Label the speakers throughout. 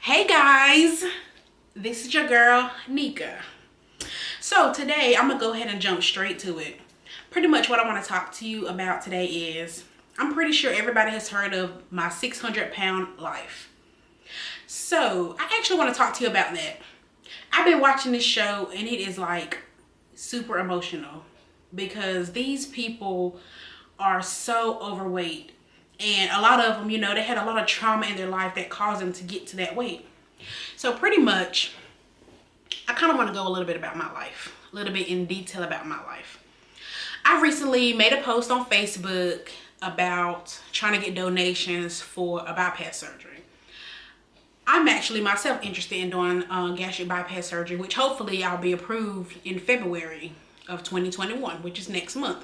Speaker 1: Hey guys, this is your girl Nika. So today I'm gonna go ahead and jump straight to it. Pretty much what I want to talk to you about today is I'm pretty sure everybody has heard of my 600-pound life. So I actually want to talk to you about that. I've been watching this show and it is like super emotional because these people are so overweight. And a lot of them, they had a lot of trauma in their life that caused them to get to that weight. So pretty much, I kind of want to go a little bit about my life, a little bit in detail about my life. I recently made a post on Facebook about trying to get donations for a bypass surgery. I'm actually myself interested in doing gastric bypass surgery, which hopefully I'll be approved in February of 2021, which is next month.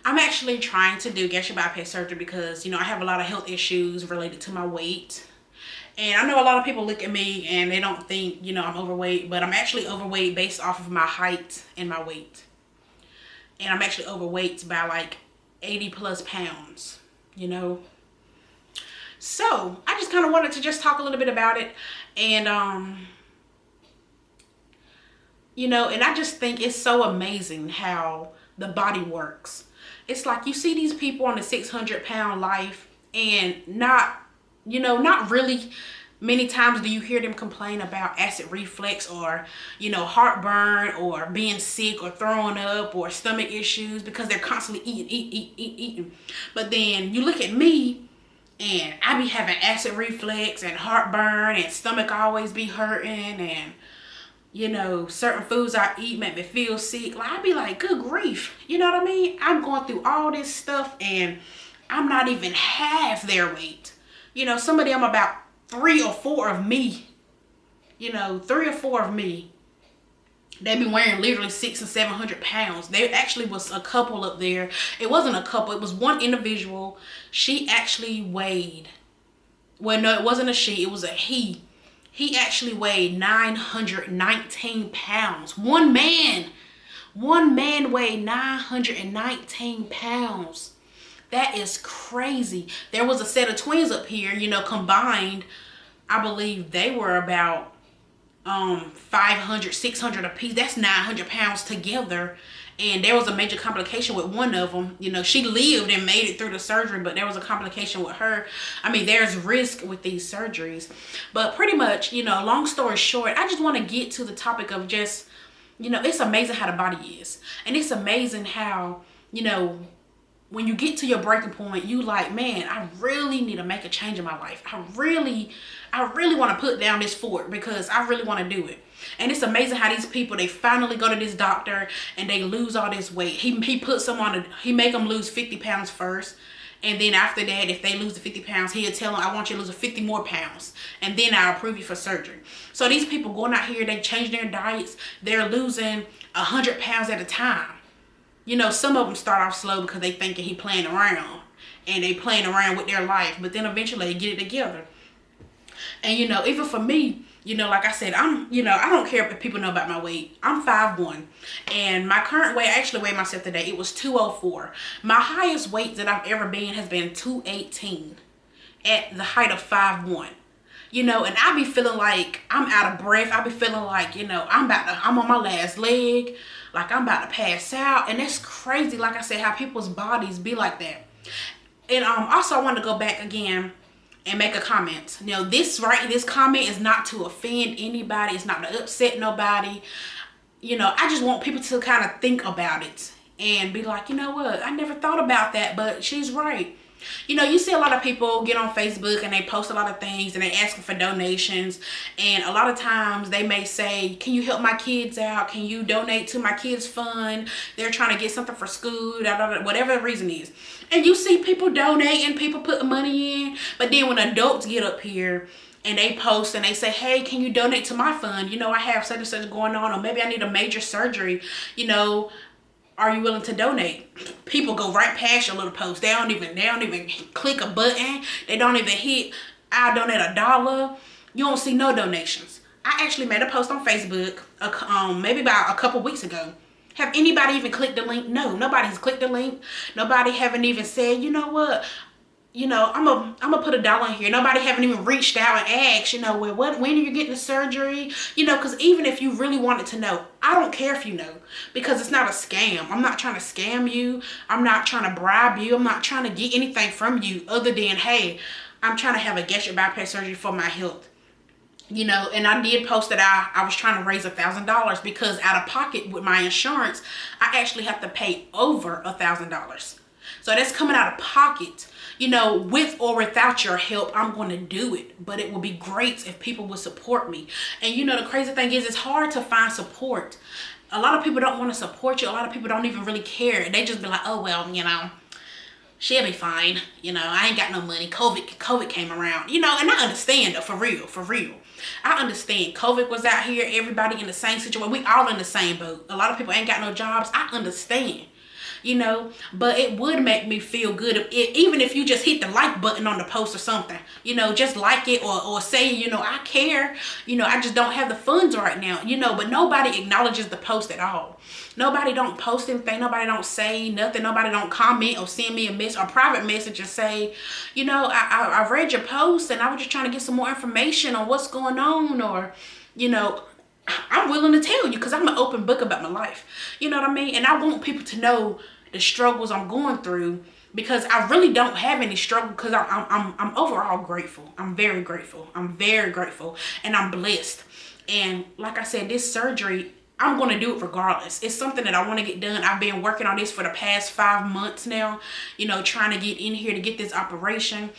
Speaker 1: I'm actually trying to do gastric bypass surgery because, I have a lot of health issues related to my weight. And I know a lot of people look at me and they don't think, I'm overweight, but I'm actually overweight based off of my height and my weight. And I'm actually overweight by like 80 plus pounds, So I just kind of wanted to just talk a little bit about it. And, and I just think it's so amazing how the body works. It's like you see these people on the 600-pound life and not really many times do you hear them complain about acid reflux or, heartburn or being sick or throwing up or stomach issues because they're constantly eating. But then you look at me and I be having acid reflux and heartburn and stomach always be hurting and certain foods I eat make me feel sick. Like, I'd be like, good grief. You know what I mean? I'm going through all this stuff and I'm not even half their weight. Some of them about 3 or 4 of me. 3 or 4 of me. They be wearing literally 600 and 700 pounds. There actually was a couple up there. It wasn't a couple. It was one individual. She actually weighed. Well, no, it wasn't a she. It was a he. He actually weighed 919 pounds. One man weighed 919 pounds. That is crazy. There was a set of twins up here, combined. I believe they were about 500, 600 apiece. That's 900 pounds together. And there was a major complication with one of them. She lived and made it through the surgery, but there was a complication with her. I mean, there's risk with these surgeries. But pretty much, long story short, I just want to get to the topic of just, it's amazing how the body is. And it's amazing how, when you get to your breaking point, you like, man, I really need to make a change in my life. I really want to put down this fort because I really want to do it. And it's amazing how these people, they finally go to this doctor and they lose all this weight. He puts them on, he make them lose 50 pounds first. And then after that, if they lose the 50 pounds, he'll tell them, I want you to lose 50 more pounds. And then I'll approve you for surgery. So these people going out here, they change their diets. They're losing 100 pounds at a time. Some of them start off slow because they thinking he playing around. And they playing around with their life. But then eventually they get it together. And, even for me, like I said, I don't care if people know about my weight. I'm 5'1". And my current weight, I actually weighed myself today. It was 204. My highest weight that I've ever been has been 218 at the height of 5'1". And I be feeling like I'm out of breath. I be feeling like, I'm on my last leg. Like I'm about to pass out. And that's crazy, like I said, how people's bodies be like that. And also I want to go back again and make a comment. This comment is not to offend anybody. It's not to upset nobody. I just want people to kind of think about it and be like, you know what? I never thought about that, but she's right. You see a lot of people get on Facebook and they post a lot of things and they asking for donations. And a lot of times they may say, can you help my kids out? Can you donate to my kids' fund? They're trying to get something for school, whatever the reason is. And you see people donating, people putting money in. But then when adults get up here and they post and they say, hey, can you donate to my fund? I have such and such going on, or maybe I need a major surgery, are you willing to donate? People go right past your little post. They don't even click a button. They don't even hit, I'll donate $1. You don't see no donations. I actually made a post on Facebook maybe about a couple weeks ago. Have anybody even clicked the link? No, nobody's clicked the link. Nobody haven't even said, you know what? I'm gonna put $1 in here. Nobody haven't even reached out and asked, well, when are you getting the surgery? Because even if you really wanted to know, I don't care if you know, because it's not a scam. I'm not trying to scam you. I'm not trying to bribe you. I'm not trying to get anything from you other than, hey, I'm trying to have a gastric bypass surgery for my health. And I did post that I was trying to raise $1,000 because out of pocket with my insurance, I actually have to pay over $1,000. So that's coming out of pocket. With or without your help, I'm going to do it. But it would be great if people would support me. And the crazy thing is, it's hard to find support. A lot of people don't want to support you. A lot of people don't even really care. They just be like, oh, well, she'll be fine. I ain't got no money. COVID came around. And I understand, for real. I understand. COVID was out here. Everybody in the same situation. We all in the same boat. A lot of people ain't got no jobs. I understand. But it would make me feel good even if you just hit the like button on the post or something, just like it or say, I care, I just don't have the funds right now, but nobody acknowledges the post at all. Nobody don't post anything. Nobody don't say nothing. Nobody don't comment or send me a message or private message and say, I read your post and I was just trying to get some more information on what's going on, or, I'm willing to tell you because I'm an open book about my life. You know what I mean? And I want people to know the struggles I'm going through, because I really don't have any struggle, because I'm overall grateful. I'm very grateful. And I'm blessed. And like I said, this surgery, I'm going to do it regardless. It's something that I want to get done. I've been working on this for the past 5 months now, trying to get in here to get this operation.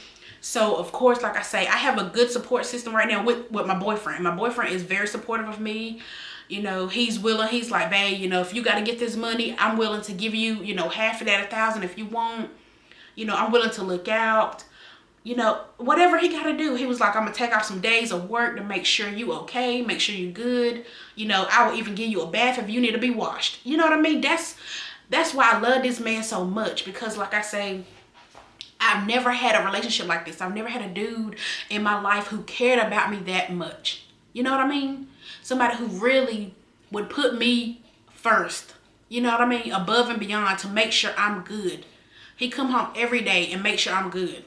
Speaker 1: So, of course, like I say, I have a good support system right now with my boyfriend. My boyfriend is very supportive of me. He's willing. He's like, babe, if you got to get this money, I'm willing to give you, half of that, 1,000 if you want. I'm willing to look out. Whatever he got to do. He was like, I'm going to take off some days of work to make sure you okay, make sure you good. I will even give you a bath if you need to be washed. You know what I mean? That's why I love this man so much, because like I say, I've never had a relationship like this. I've never had a dude in my life who cared about me that much. You know what I mean? Somebody who really would put me first. You know what I mean? Above and beyond to make sure I'm good. He come home every day and make sure I'm good.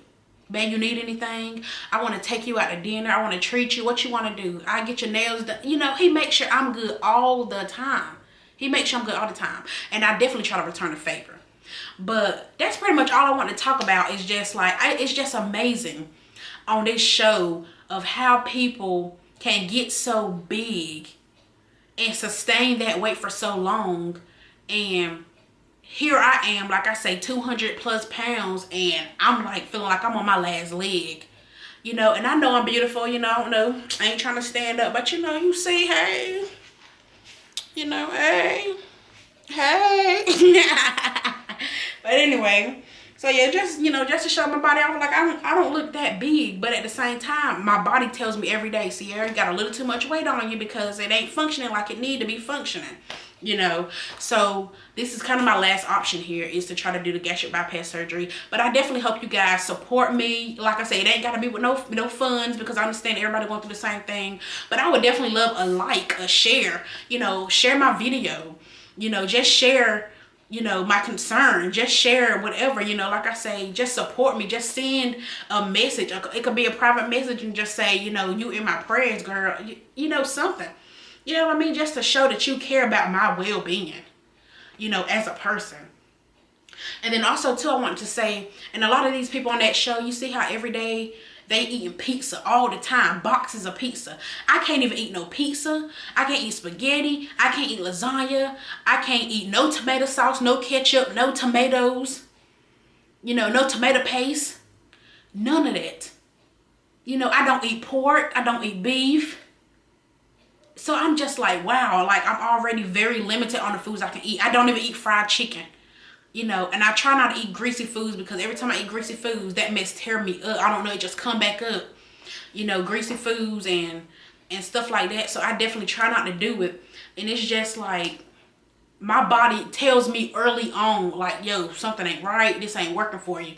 Speaker 1: Babe, you need anything? I want to take you out to dinner. I want to treat you. What you want to do? I get your nails done. He makes sure I'm good all the time. He makes sure I'm good all the time. And I definitely try to return the favor. But that's pretty much all I want to talk about. Is just like, it's just amazing on this show of how people can get so big and sustain that weight for so long. And here I am, like I say, 200 plus pounds, and I'm like feeling like I'm on my last leg. And I know I'm beautiful, I don't know. I ain't trying to stand up, but you see, hey. Hey. But anyway, so yeah, just to show my body off, like I don't look that big, but at the same time, my body tells me every day, Sierra, you got a little too much weight on you because it ain't functioning like it need to be functioning. So this is kind of my last option here, is to try to do the gastric bypass surgery. But I definitely hope you guys support me. Like I say, it ain't got to be with no funds, because I understand everybody going through the same thing. But I would definitely love a share, share my video, just share, my concern, just share whatever, like I say, just support me, just send a message. It could be a private message and just say, you in my prayers, girl, something. You know what I mean? Just to show that you care about my well-being, as a person. And then also, too, I wanted to say, and a lot of these people on that show, you see how every day they eating pizza all the time, boxes of pizza. I can't even eat no pizza. I can't eat spaghetti. I can't eat lasagna. I can't eat no tomato sauce, no ketchup, no tomatoes, no tomato paste. None of that. I don't eat pork. I don't eat beef. So I'm just like, wow, like I'm already very limited on the foods I can eat. I don't even eat fried chicken, and I try not to eat greasy foods, because every time I eat greasy foods, that mess tear me up. I don't know, it just come back up, greasy foods and stuff like that. So I definitely try not to do it. And it's just like, my body tells me early on, like, yo, something ain't right. This ain't working for you.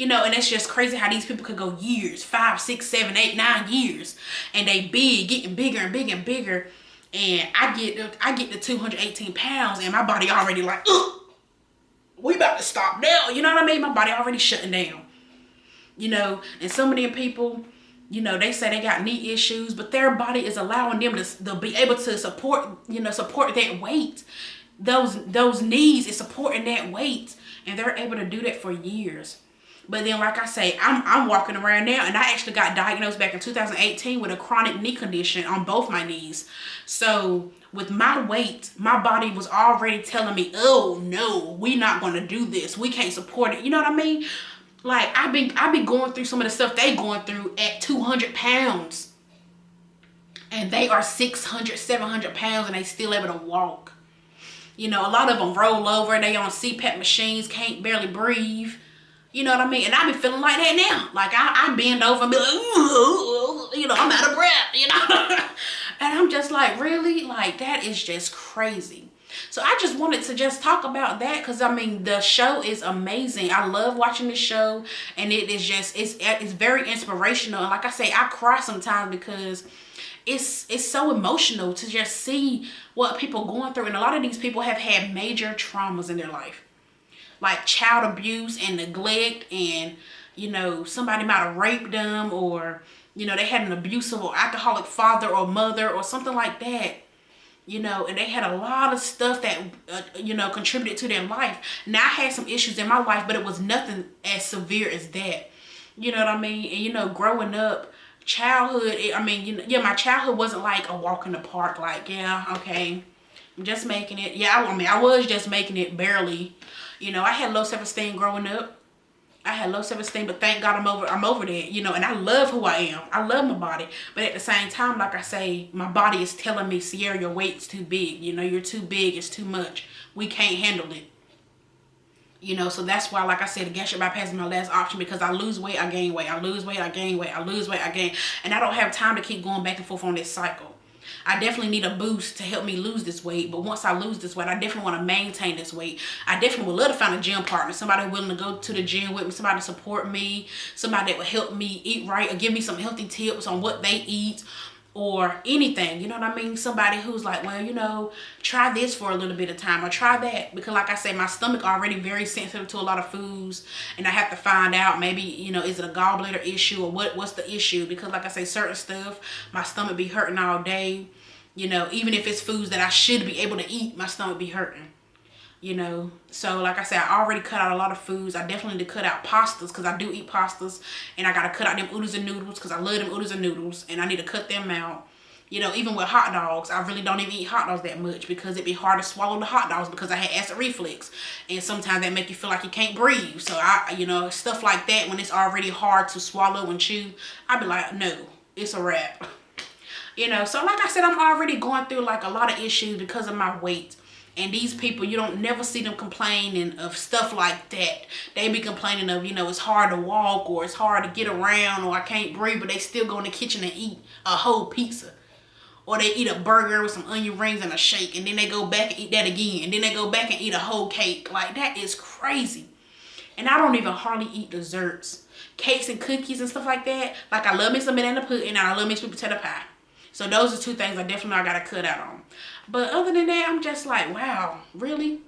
Speaker 1: And it's just crazy how these people could go years, 5, 6, 7, 8, 9 years, and they big, getting bigger and bigger and bigger. And I get to 218 pounds, and my body already like, ugh, we about to stop now. You know what I mean? My body already shutting down. And some of them people, they say they got knee issues, but their body is allowing them to be able to support that weight. Those knees is supporting that weight, and they're able to do that for years. But then, like I say, I'm walking around now, and I actually got diagnosed back in 2018 with a chronic knee condition on both my knees. So with my weight, my body was already telling me, oh no, we not gonna do this. We can't support it. You know what I mean? Like I be going through some of the stuff they going through at 200 pounds. And they are 600, 700 pounds and they still able to walk. A lot of them roll over, they on CPAP machines, can't barely breathe. You know what I mean? And I be feeling like that now. Like I bend over and be like, ooh, I'm out of breath, And I'm just like, really? Like that is just crazy. So I just wanted to just talk about that because the show is amazing. I love watching the show, and it is just it's very inspirational. And like I say, I cry sometimes because it's so emotional to just see what people going through. And a lot of these people have had major traumas in their life, like child abuse and neglect, and somebody might have raped them, or they had an abusive or alcoholic father or mother or something like that. And they had a lot of stuff that, contributed to their life. Now, I had some issues in my life, but it was nothing as severe as that. You know what I mean? And, growing up, childhood, my childhood wasn't like a walk in the park. Like, yeah, okay, I'm just making it. Yeah, I was just making it barely. I had low self-esteem growing up. I had low self-esteem, but thank God I'm over that, and I love who I am. I love my body. But at the same time, like I say, my body is telling me, Sierra, your weight's too big. You're too big. It's too much. We can't handle it. So that's why, like I said, the gastric bypass is my last option, because I lose weight, I gain weight. I lose weight, I gain weight. I lose weight, I gain. And I don't have time to keep going back and forth on this cycle. I definitely need a boost to help me lose this weight. But once I lose this weight, I definitely want to maintain this weight. I definitely would love to find a gym partner, somebody willing to go to the gym with me, somebody to support me, somebody that would help me eat right or give me some healthy tips on what they eat or anything. You know what I mean? Somebody who's like, well, try this for a little bit of time or try that. Because like I say, my stomach already very sensitive to a lot of foods, and I have to find out maybe, is it a gallbladder issue or what's the issue? Because like I say, certain stuff, my stomach be hurting all day. Even if it's foods that I should be able to eat, my stomach be hurting. So like I said, I already cut out a lot of foods. I definitely need to cut out pastas, because I do eat pastas, and I gotta cut out them oodles and noodles, because I love them oodles and noodles, and I need to cut them out. Even with hot dogs, I really don't even eat hot dogs that much, because it'd be hard to swallow the hot dogs, because I had acid reflux, and sometimes that make you feel like you can't breathe. So I, stuff like that, when it's already hard to swallow and chew, I'd be like, no, it's a wrap. So like I said, I'm already going through like a lot of issues because of my weight. And these people, you don't never see them complaining of stuff like that. They be complaining of, it's hard to walk, or it's hard to get around, or I can't breathe, but they still go in the kitchen and eat a whole pizza. Or they eat a burger with some onion rings and a shake, and then they go back and eat that again. And then they go back and eat a whole cake. Like, that is crazy. And I don't even hardly eat desserts. Cakes and cookies and stuff like that. Like, I love me some banana pudding, and I love me sweet potato pie. So those are two things I definitely I gotta cut out on. But other than that, I'm just like, wow, really?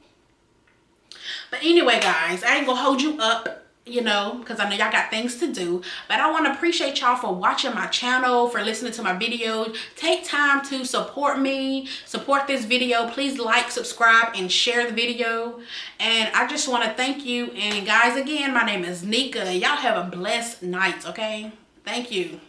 Speaker 1: But anyway, guys, I ain't gonna hold you up, because I know y'all got things to do. But I want to appreciate y'all for watching my channel, for listening to my videos. Take time to support me, support this video. Please like, subscribe, and share the video. And I just want to thank you. And guys, again, my name is Nika. Y'all have a blessed night, okay? Thank you.